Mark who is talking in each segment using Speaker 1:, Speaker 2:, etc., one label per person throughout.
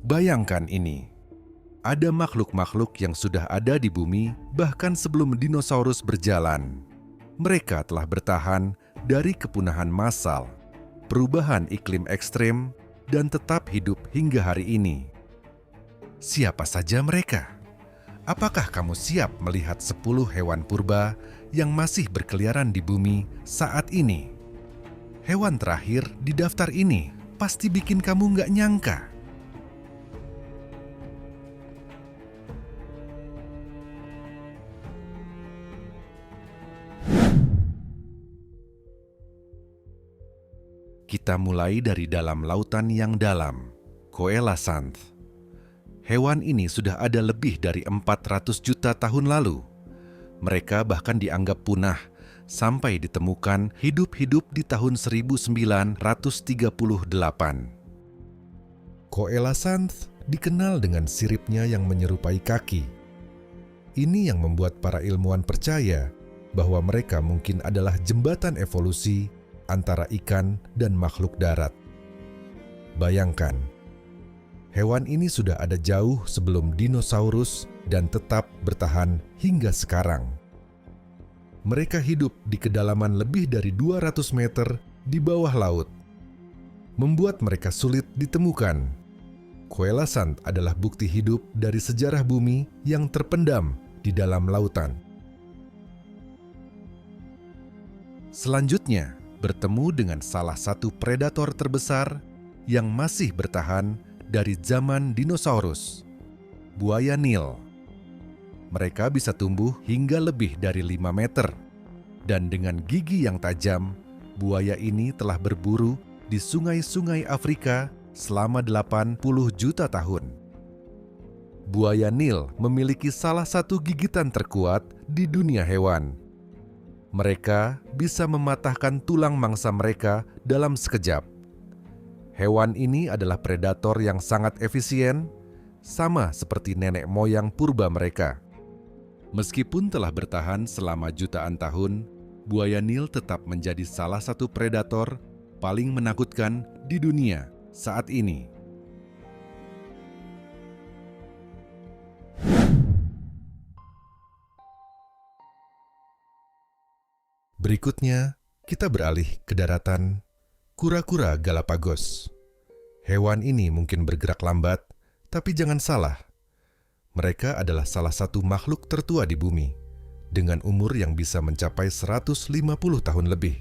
Speaker 1: Bayangkan ini, ada makhluk-makhluk yang sudah ada di bumi bahkan sebelum dinosaurus berjalan. Mereka telah bertahan dari kepunahan massal, perubahan iklim ekstrem, dan tetap hidup hingga hari ini. Siapa saja mereka? Apakah kamu siap melihat 10 hewan purba yang masih berkeliaran di bumi saat ini? Hewan terakhir di daftar ini pasti bikin kamu nggak nyangka. Kita mulai dari dalam lautan yang dalam, Koelasanth. Hewan ini sudah ada lebih dari 400 juta tahun lalu. Mereka bahkan dianggap punah sampai ditemukan hidup-hidup di tahun 1938. Koelasanth dikenal dengan siripnya yang menyerupai kaki. Ini yang membuat para ilmuwan percaya bahwa mereka mungkin adalah jembatan evolusi antara ikan dan makhluk darat. Bayangkan, hewan ini sudah ada jauh sebelum dinosaurus dan tetap bertahan hingga sekarang. Mereka hidup di kedalaman lebih dari 200 meter di bawah laut, membuat mereka sulit ditemukan. Koelasanth adalah bukti hidup dari sejarah bumi yang terpendam di dalam lautan. Selanjutnya, bertemu dengan salah satu predator terbesar yang masih bertahan dari zaman dinosaurus, buaya Nil. Mereka bisa tumbuh hingga lebih dari 5 meter, dan dengan gigi yang tajam, buaya ini telah berburu di sungai-sungai Afrika selama 80 juta tahun. Buaya Nil memiliki salah satu gigitan terkuat di dunia hewan. Mereka bisa mematahkan tulang mangsa mereka dalam sekejap. Hewan ini adalah predator yang sangat efisien, sama seperti nenek moyang purba mereka. Meskipun telah bertahan selama jutaan tahun, buaya Nil tetap menjadi salah satu predator paling menakutkan di dunia saat ini. Berikutnya, kita beralih ke daratan kura-kura Galapagos. Hewan ini mungkin bergerak lambat, tapi jangan salah. Mereka adalah salah satu makhluk tertua di bumi, dengan umur yang bisa mencapai 150 tahun lebih.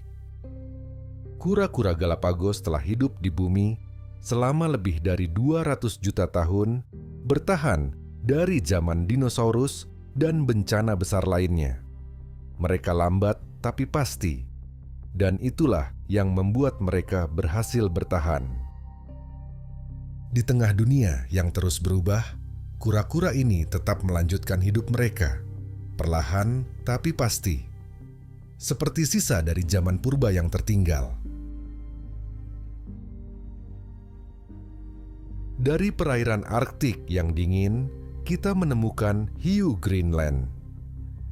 Speaker 1: Kura-kura Galapagos telah hidup di bumi selama lebih dari 200 juta tahun, bertahan dari zaman dinosaurus dan bencana besar lainnya. Mereka lambat tapi pasti, dan itulah yang membuat mereka berhasil bertahan. Di tengah dunia yang terus berubah, kura-kura ini tetap melanjutkan hidup mereka, perlahan tapi pasti, seperti sisa dari zaman purba yang tertinggal. Dari perairan Arktik yang dingin, kita menemukan hiu Greenland.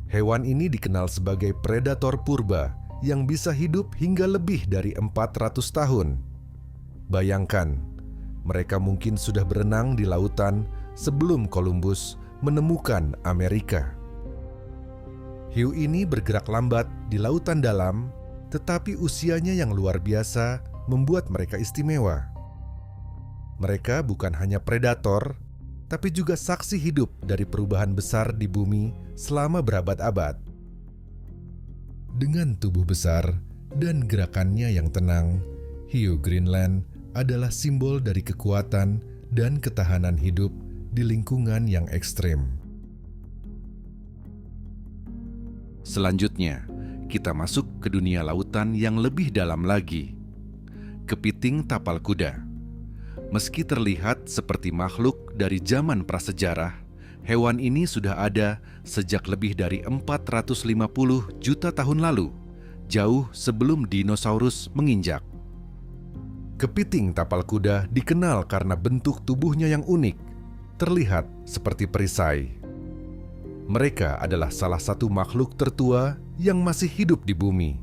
Speaker 1: Hewan ini dikenal sebagai predator purba yang bisa hidup hingga lebih dari 400 tahun. Bayangkan, mereka mungkin sudah berenang di lautan sebelum Columbus menemukan Amerika. Hiu ini bergerak lambat di lautan dalam, tetapi usianya yang luar biasa membuat mereka istimewa. Mereka bukan hanya predator, tapi juga saksi hidup dari perubahan besar di bumi selama berabad-abad. Dengan tubuh besar dan gerakannya yang tenang, hiu Greenland adalah simbol dari kekuatan dan ketahanan hidup di lingkungan yang ekstrem. Selanjutnya, kita masuk ke dunia lautan yang lebih dalam lagi. Kepiting tapal kuda. Meski terlihat seperti makhluk dari zaman prasejarah, hewan ini sudah ada sejak lebih dari 450 juta tahun lalu, jauh sebelum dinosaurus menginjak. Kepiting tapal kuda dikenal karena bentuk tubuhnya yang unik, terlihat seperti perisai. Mereka adalah salah satu makhluk tertua yang masih hidup di bumi,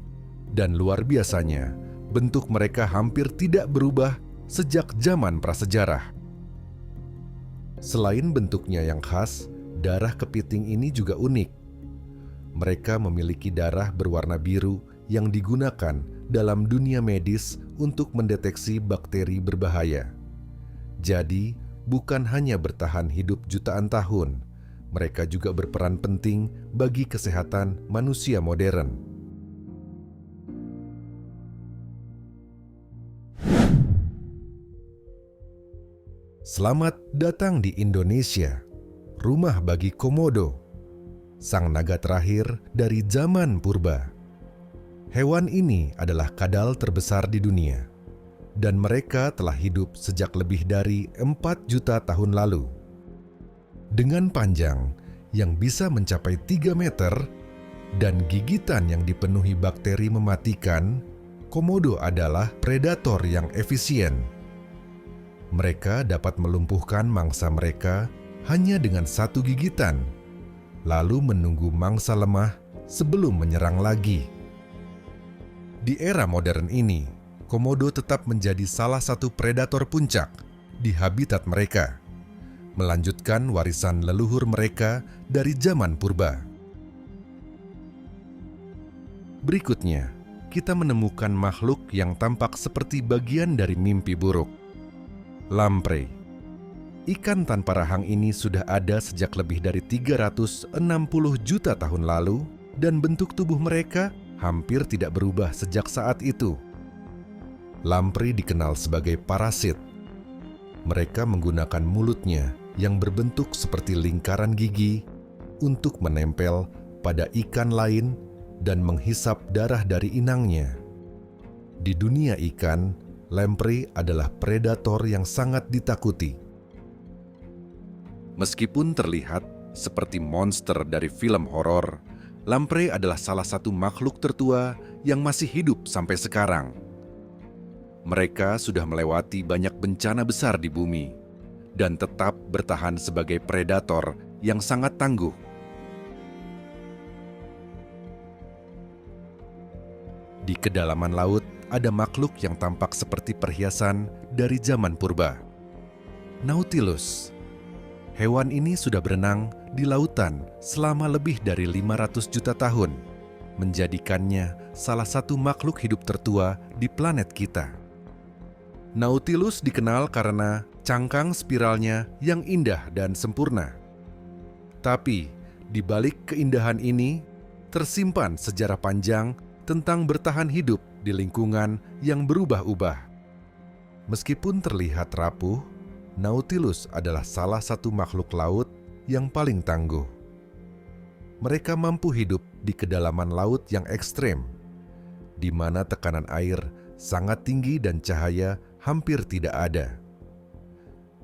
Speaker 1: dan luar biasanya, bentuk mereka hampir tidak berubah sejak zaman prasejarah. Selain bentuknya yang khas, darah kepiting ini juga unik. Mereka memiliki darah berwarna biru yang digunakan dalam dunia medis untuk mendeteksi bakteri berbahaya. Jadi, bukan hanya bertahan hidup jutaan tahun, mereka juga berperan penting bagi kesehatan manusia modern. Selamat datang di Indonesia, rumah bagi Komodo, sang naga terakhir dari zaman purba. Hewan ini adalah kadal terbesar di dunia, dan mereka telah hidup sejak lebih dari 4 juta tahun lalu. Dengan panjang yang bisa mencapai 3 meter dan gigitan yang dipenuhi bakteri mematikan, Komodo adalah predator yang efisien. Mereka dapat melumpuhkan mangsa mereka hanya dengan 1 gigitan, lalu menunggu mangsa lemah sebelum menyerang lagi. Di era modern ini, Komodo tetap menjadi salah satu predator puncak di habitat mereka, melanjutkan warisan leluhur mereka dari zaman purba. Berikutnya, kita menemukan makhluk yang tampak seperti bagian dari mimpi buruk. Lamprey. Ikan tanpa rahang ini sudah ada sejak lebih dari 360 juta tahun lalu dan bentuk tubuh mereka hampir tidak berubah sejak saat itu. Lamprey dikenal sebagai parasit. Mereka menggunakan mulutnya yang berbentuk seperti lingkaran gigi untuk menempel pada ikan lain dan menghisap darah dari inangnya. Di dunia ikan, lamprey adalah predator yang sangat ditakuti. Meskipun terlihat seperti monster dari film horor, lamprey adalah salah satu makhluk tertua yang masih hidup sampai sekarang. Mereka sudah melewati banyak bencana besar di bumi dan tetap bertahan sebagai predator yang sangat tangguh. Di kedalaman laut, ada makhluk yang tampak seperti perhiasan dari zaman purba. Nautilus. Hewan ini sudah berenang di lautan selama lebih dari 500 juta tahun, menjadikannya salah satu makhluk hidup tertua di planet kita. Nautilus dikenal karena cangkang spiralnya yang indah dan sempurna. Tapi, di balik keindahan ini, tersimpan sejarah panjang tentang bertahan hidup di lingkungan yang berubah-ubah. Meskipun terlihat rapuh, Nautilus adalah salah satu makhluk laut yang paling tangguh. Mereka mampu hidup di kedalaman laut yang ekstrem, di mana tekanan air sangat tinggi dan cahaya hampir tidak ada.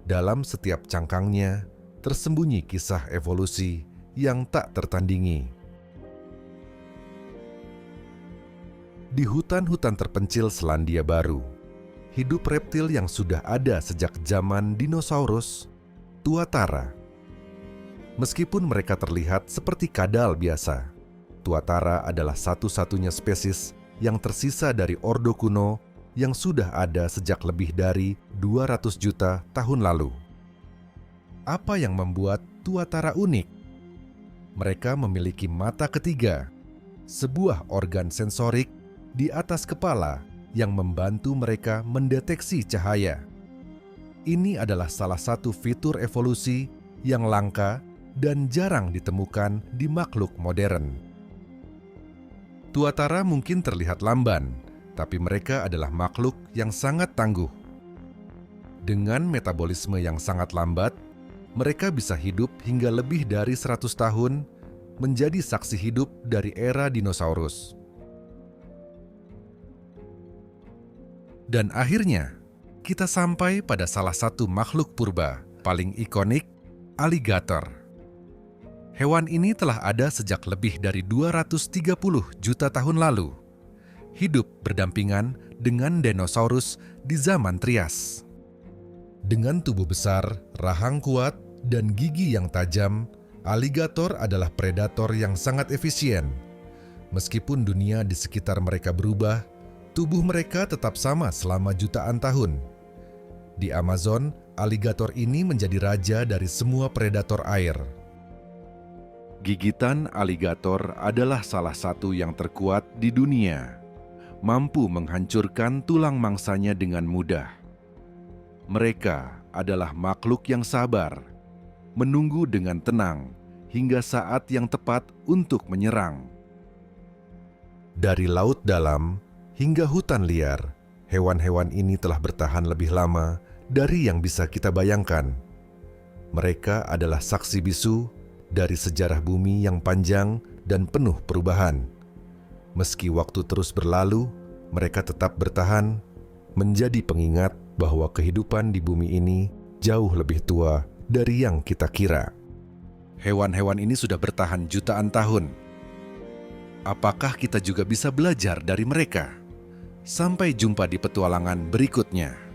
Speaker 1: Dalam setiap cangkangnya tersembunyi kisah evolusi yang tak tertandingi. Di hutan-hutan terpencil Selandia Baru, hidup reptil yang sudah ada sejak zaman dinosaurus, tuatara. Meskipun mereka terlihat seperti kadal biasa, tuatara adalah satu-satunya spesies yang tersisa dari ordo kuno yang sudah ada sejak lebih dari 200 juta tahun lalu. Apa yang membuat tuatara unik? Mereka memiliki mata ketiga, sebuah organ sensorik di atas kepala yang membantu mereka mendeteksi cahaya. Ini adalah salah satu fitur evolusi yang langka dan jarang ditemukan di makhluk modern. Tuatara mungkin terlihat lamban, tapi mereka adalah makhluk yang sangat tangguh. Dengan metabolisme yang sangat lambat, mereka bisa hidup hingga lebih dari 100 tahun, menjadi saksi hidup dari era dinosaurus. Dan akhirnya, kita sampai pada salah satu makhluk purba paling ikonik, aligator. Hewan ini telah ada sejak lebih dari 230 juta tahun lalu, hidup berdampingan dengan dinosaurus di zaman Trias. Dengan tubuh besar, rahang kuat, dan gigi yang tajam, aligator adalah predator yang sangat efisien. Meskipun dunia di sekitar mereka berubah, tubuh mereka tetap sama selama jutaan tahun. Di Amazon, aligator ini menjadi raja dari semua predator air. Gigitan aligator adalah salah satu yang terkuat di dunia, mampu menghancurkan tulang mangsanya dengan mudah. Mereka adalah makhluk yang sabar, menunggu dengan tenang hingga saat yang tepat untuk menyerang. Dari laut dalam hingga hutan liar, hewan-hewan ini telah bertahan lebih lama dari yang bisa kita bayangkan. Mereka adalah saksi bisu dari sejarah bumi yang panjang dan penuh perubahan. Meski waktu terus berlalu, mereka tetap bertahan, menjadi pengingat bahwa kehidupan di bumi ini jauh lebih tua dari yang kita kira. Hewan-hewan ini sudah bertahan jutaan tahun. Apakah kita juga bisa belajar dari mereka? Sampai jumpa di petualangan berikutnya.